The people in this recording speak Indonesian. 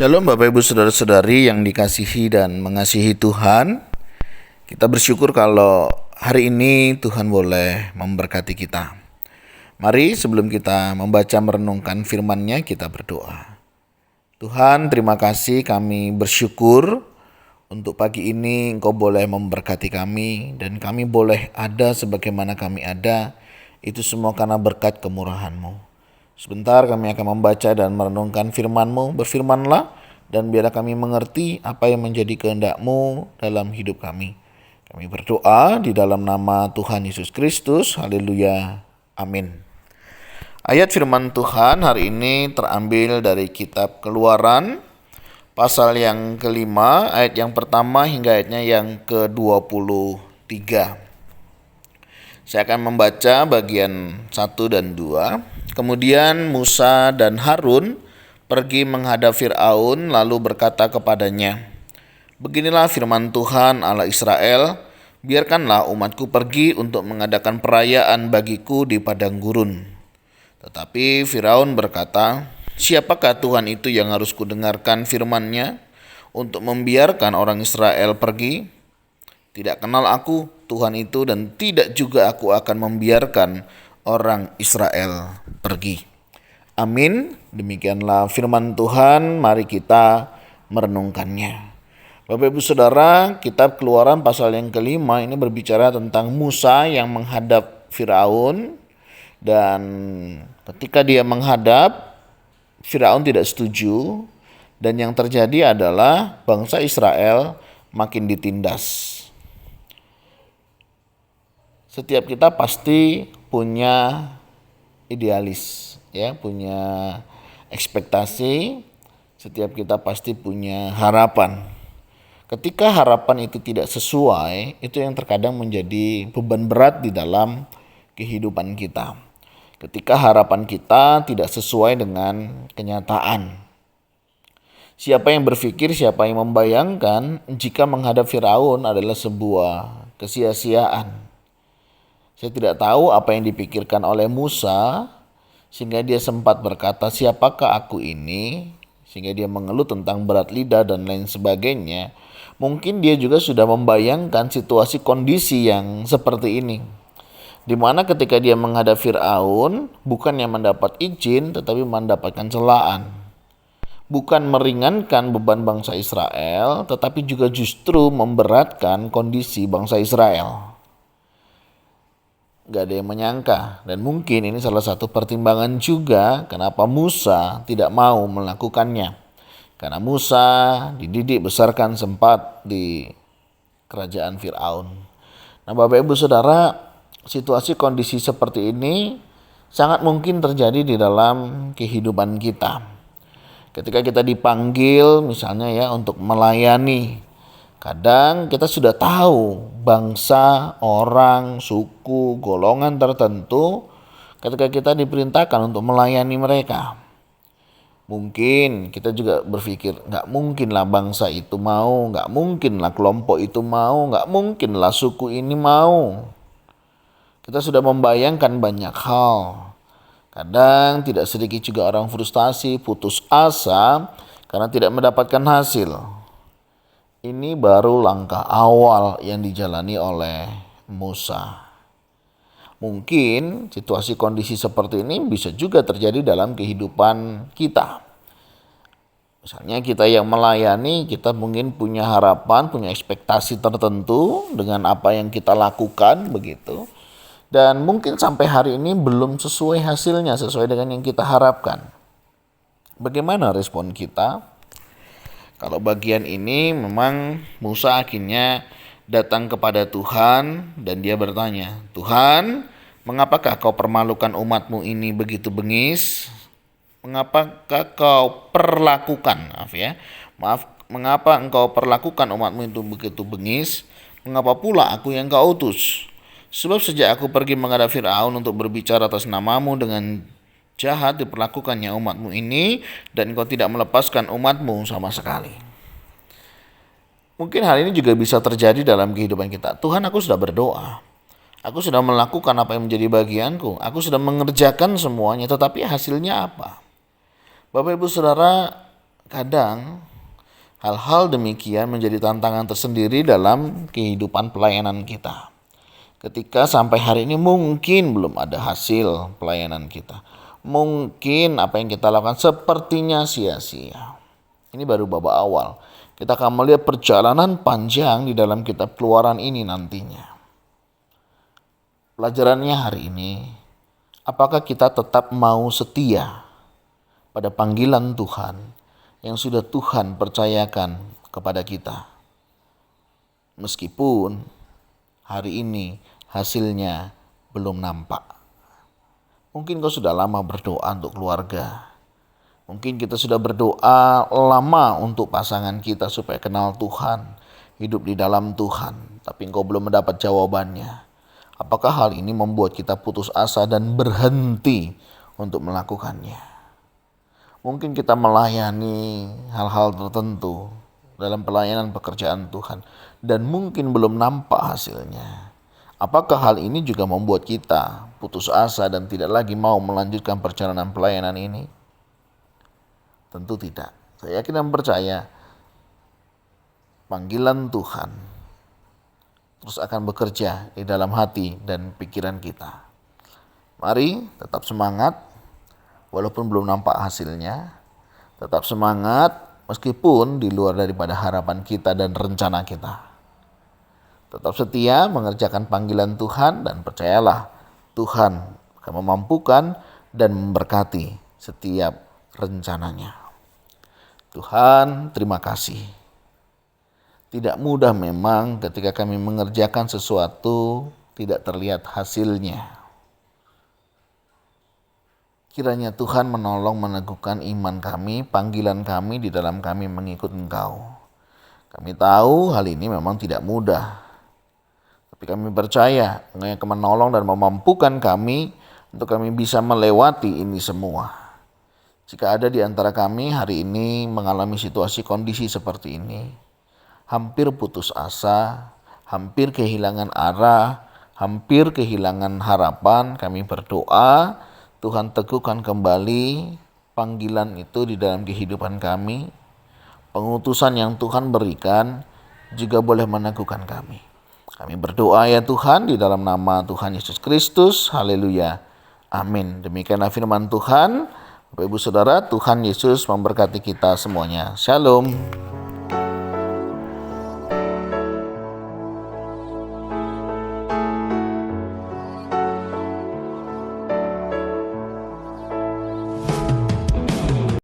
Shalom Bapak Ibu Saudara-saudari yang dikasihi dan mengasihi Tuhan. Kita bersyukur kalau hari ini Tuhan boleh memberkati kita. Mari sebelum kita membaca merenungkan firman-Nya kita berdoa. Tuhan, terima kasih, kami bersyukur untuk pagi ini Engkau boleh memberkati kami dan kami boleh ada sebagaimana kami ada. Itu semua karena berkat kemurahan-Mu. Sebentar kami akan membaca dan merenungkan firman-Mu. Berfirmanlah dan biarlah kami mengerti apa yang menjadi kehendak-Mu dalam hidup kami. Kami berdoa di dalam nama Tuhan Yesus Kristus. Haleluya. Amin. Ayat firman Tuhan hari ini terambil dari kitab Keluaran pasal yang kelima, ayat yang pertama hingga ayatnya yang ke-23. Saya akan membaca bagian 1 dan 2. Kemudian Musa dan Harun pergi menghadap Fir'aun lalu berkata kepadanya, "Beginilah firman Tuhan Allah Israel, biarkanlah umatku pergi untuk mengadakan perayaan bagiku di padang gurun." Tetapi Firaun berkata, "Siapakah Tuhan itu yang harus kudengarkan firman-Nya untuk membiarkan orang Israel pergi? Tidak kenal aku Tuhan itu dan tidak juga aku akan membiarkan orang Israel pergi." Amin. Demikianlah firman Tuhan, mari kita merenungkannya. Bapak Ibu Saudara, kitab Keluaran pasal yang kelima ini berbicara tentang Musa yang menghadap Firaun. Dan ketika dia menghadap, Firaun tidak setuju. Dan yang terjadi adalah bangsa Israel makin ditindas. Setiap kita pasti punya idealis, ya, punya ekspektasi. Setiap kita pasti punya harapan. Ketika harapan itu tidak sesuai, itu yang terkadang menjadi beban berat di dalam kehidupan kita. Ketika harapan kita tidak sesuai dengan kenyataan. Siapa yang berpikir, siapa yang membayangkan jika menghadap Firaun adalah sebuah kesia-siaan. Saya tidak tahu apa yang dipikirkan oleh Musa sehingga dia sempat berkata, "Siapakah aku ini?" Sehingga dia mengeluh tentang berat lidah dan lain sebagainya. Mungkin dia juga sudah membayangkan situasi kondisi yang seperti ini, di mana ketika dia menghadap Firaun bukannya mendapat izin tetapi mendapatkan celaan. Bukan meringankan beban bangsa Israel tetapi juga justru memberatkan kondisi bangsa Israel. Gak ada yang menyangka, dan mungkin ini salah satu pertimbangan juga kenapa Musa tidak mau melakukannya. Karena Musa dididik besarkan sempat di kerajaan Fir'aun. Nah Bapak Ibu Saudara, situasi kondisi seperti ini sangat mungkin terjadi di dalam kehidupan kita. Ketika kita dipanggil misalnya ya untuk melayani, kadang kita sudah tahu bangsa, orang, suku, golongan tertentu ketika kita diperintahkan untuk melayani mereka. Mungkin kita juga berpikir, gak mungkinlah bangsa itu mau, gak mungkinlah kelompok itu mau, gak mungkinlah suku ini mau. Kita sudah membayangkan banyak hal. Kadang tidak sedikit juga orang frustasi, putus asa karena tidak mendapatkan hasil. Ini baru langkah awal yang dijalani oleh Musa. Mungkin situasi kondisi seperti ini bisa juga terjadi dalam kehidupan kita. Misalnya kita yang melayani, kita mungkin punya harapan, punya ekspektasi tertentu dengan apa yang kita lakukan begitu. Dan mungkin sampai hari ini belum sesuai hasilnya, sesuai dengan yang kita harapkan. Bagaimana respon kita? Kalau bagian ini memang Musa akhirnya datang kepada Tuhan dan dia bertanya, "Tuhan, mengapakah kau permalukan umatmu ini begitu bengis? Mengapakah kau perlakukan, mengapa engkau perlakukan umatmu itu begitu bengis? Mengapa pula aku yang kau utus? Sebab sejak aku pergi menghadap Fir'aun untuk berbicara atas namamu dengan jahat diperlakukannya umatmu ini dan engkau tidak melepaskan umatmu sama sekali." Mungkin hal ini juga bisa terjadi dalam kehidupan kita. Tuhan, aku sudah berdoa. Aku sudah melakukan apa yang menjadi bagianku. Aku sudah mengerjakan semuanya, tetapi hasilnya apa? Bapak Ibu Saudara, Kadang hal-hal demikian menjadi tantangan tersendiri dalam kehidupan pelayanan kita. Ketika sampai hari ini mungkin belum ada hasil pelayanan kita. Mungkin apa yang kita lakukan sepertinya sia-sia. Ini baru babak awal. Kita akan melihat perjalanan panjang di dalam kitab Keluaran ini nantinya. Pelajarannya hari ini, apakah kita tetap mau setia pada panggilan Tuhan yang sudah Tuhan percayakan kepada kita? Meskipun hari ini hasilnya belum nampak. Mungkin kau sudah lama berdoa untuk keluarga. Mungkin kita sudah berdoa lama untuk pasangan kita supaya kenal Tuhan, hidup di dalam Tuhan, tapi engkau belum mendapat jawabannya. Apakah hal ini membuat kita putus asa dan berhenti untuk melakukannya? Mungkin kita melayani hal-hal tertentu dalam pelayanan pekerjaan Tuhan dan mungkin belum nampak hasilnya. Apakah hal ini juga membuat kita putus asa dan tidak lagi mau melanjutkan perjalanan pelayanan ini? Tentu tidak. Saya yakin dan percaya panggilan Tuhan terus akan bekerja di dalam hati dan pikiran kita. Mari tetap semangat walaupun belum nampak hasilnya. Tetap semangat meskipun di luar daripada harapan kita dan rencana kita. Tetap setia mengerjakan panggilan Tuhan dan percayalah Tuhan akan memampukan dan memberkati setiap rencananya. Tuhan, terima kasih. Tidak mudah memang ketika kami mengerjakan sesuatu tidak terlihat hasilnya. Kiranya Tuhan menolong meneguhkan iman kami, panggilan kami di dalam kami mengikut Engkau. Kami tahu hal ini memang tidak mudah. Tapi kami percaya Engkau akan menolong dan memampukan kami untuk kami bisa melewati ini semua. Jika ada di antara kami hari ini mengalami situasi kondisi seperti ini, hampir putus asa, hampir kehilangan arah, hampir kehilangan harapan, kami berdoa, Tuhan teguhkan kembali panggilan itu di dalam kehidupan kami. Pengutusan yang Tuhan berikan juga boleh meneguhkan kami. Kami berdoa ya Tuhan di dalam nama Tuhan Yesus Kristus. Haleluya. Amin. Demikianlah firman Tuhan. Bapak Ibu Saudara, Tuhan Yesus memberkati kita semuanya. Shalom.